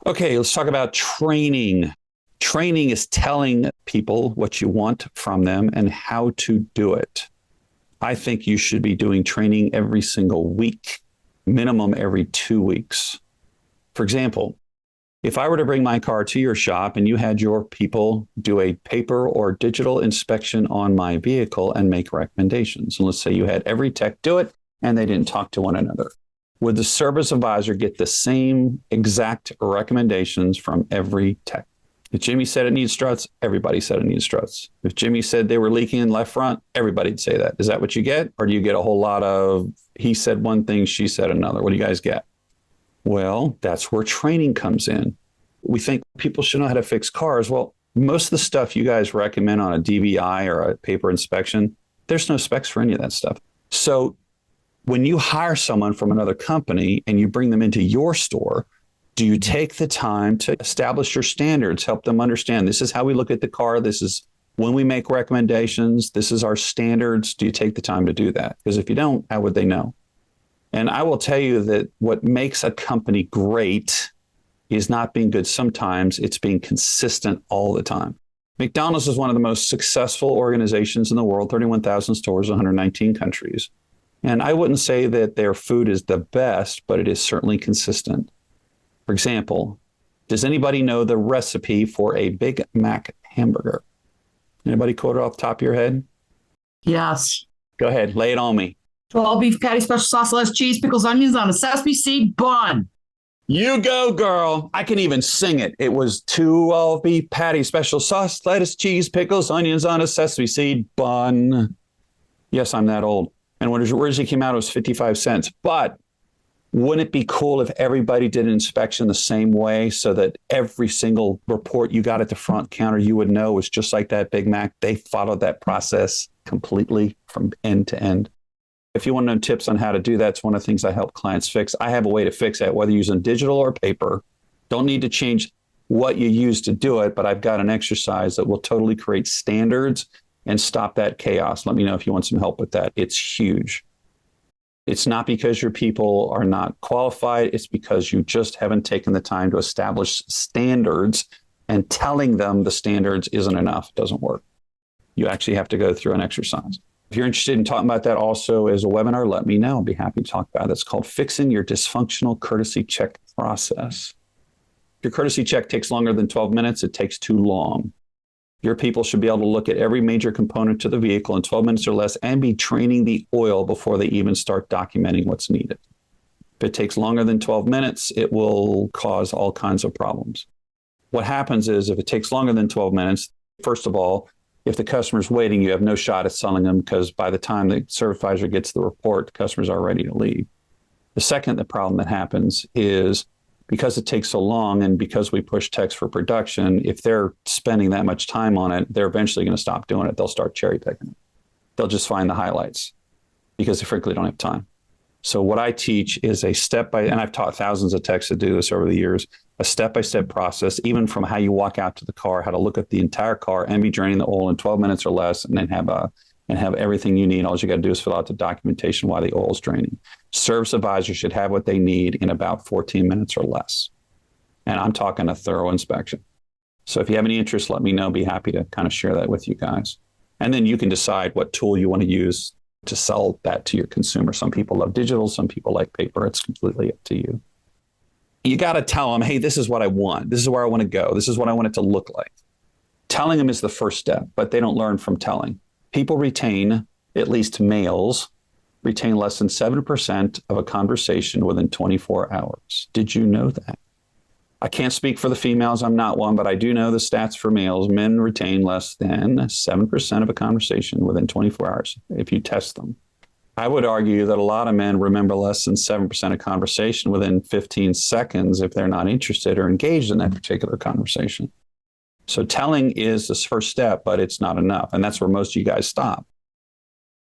Okay, let's talk about training. Training is telling people what you want from them and how to do it. I think you should be doing training every single week, minimum every 2 weeks. For example, if I were to bring my car to your shop and you had your people do a paper or digital inspection on my vehicle and make recommendations, and let's say you had every tech do it and they didn't talk to one another, would the service advisor get the same exact recommendations from every tech? If Jimmy said it needs struts, everybody said it needs struts. If Jimmy said they were leaking in left front, everybody'd say that. Is that what you get? Or do you get a whole lot of he said one thing, she said another? What do you guys get? Well, that's where training comes in. We think people should know how to fix cars. Well, most of the stuff you guys recommend on a DVI or a paper inspection, there's no specs for any of that stuff. So when you hire someone from another company and you bring them into your store, do you take the time to establish your standards, help them understand this is how we look at the car, this is when we make recommendations, this is our standards? Do you take the time to do that? Because if you don't, how would they know? And I will tell you that what makes a company great is not being good sometimes, it's being consistent all the time. McDonald's is one of the most successful organizations in the world, 31,000 stores, 119 countries. And I wouldn't say that their food is the best, but it is certainly consistent. For example, does anybody know the recipe for a Big Mac hamburger? Anybody quote it off the top of your head? Yes. Go ahead, lay it on me. 12 beef patty, special sauce, less cheese, pickles, onions on a sesame seed bun. You go, girl. I can even sing it. It was 12 beef patty, special sauce, lettuce, cheese, pickles, onions on a sesame seed bun. Yes, I'm that old. And when it originally came out, it was 55 cents. But wouldn't it be cool if everybody did an inspection the same way so that every single report you got at the front counter, you would know was just like that Big Mac? They followed that process completely from end to end. If you want to know tips on how to do that, it's one of the things I help clients fix. I have a way to fix that, whether using digital or paper. Don't need to change what you use to do it, but I've got an exercise that will totally create standards and stop that chaos. Let me know if you want some help with that. It's huge. It's not because your people are not qualified. It's because you just haven't taken the time to establish standards, and telling them the standards isn't enough. It doesn't work. You actually have to go through an exercise. If you're interested in talking about that also as a webinar, let me know. I'll be happy to talk about it. It's called Fixing Your Dysfunctional Courtesy Check Process. If your courtesy check takes longer than 12 minutes, it takes too long. Your people should be able to look at every major component to the vehicle in 12 minutes or less and be training the oil before they even start documenting what's needed. If it takes longer than 12 minutes, it will cause all kinds of problems. What happens is if it takes longer than 12 minutes, first of all, if the customer's waiting, you have no shot at selling them because by the time the service advisor gets the report, the customers are ready to leave. The problem that happens is because it takes so long and because we push techs for production, if they're spending that much time on it, they're eventually going to stop doing it. They'll start cherry picking it. They'll just find the highlights because they frankly don't have time. So what I teach is and I've taught thousands of techs to do this over the years, a step-by-step process, even from how you walk out to the car, how to look at the entire car and be draining the oil in 12 minutes or less, and then have everything you need. All you got to do is fill out the documentation while the oil is draining. Service advisors should have what they need in about 14 minutes or less. And I'm talking a thorough inspection. So if you have any interest, let me know. Be happy to kind of share that with you guys. And then you can decide what tool you want to use to sell that to your consumer. Some people love digital, some people like paper. It's completely up to you. You got to tell them, hey, this is what I want. This is where I want to go. This is what I want it to look like. Telling them is the first step, but they don't learn from telling. People retain, at least males, retain less than 7% of a conversation within 24 hours. Did you know that? I can't speak for the females. I'm not one, but I do know the stats for males. Men retain less than 7% of a conversation within 24 hours if you test them. I would argue that a lot of men remember less than 7% of conversation within 15 seconds if they're not interested or engaged in that particular conversation. So telling is the first step, but it's not enough. And that's where most of you guys stop.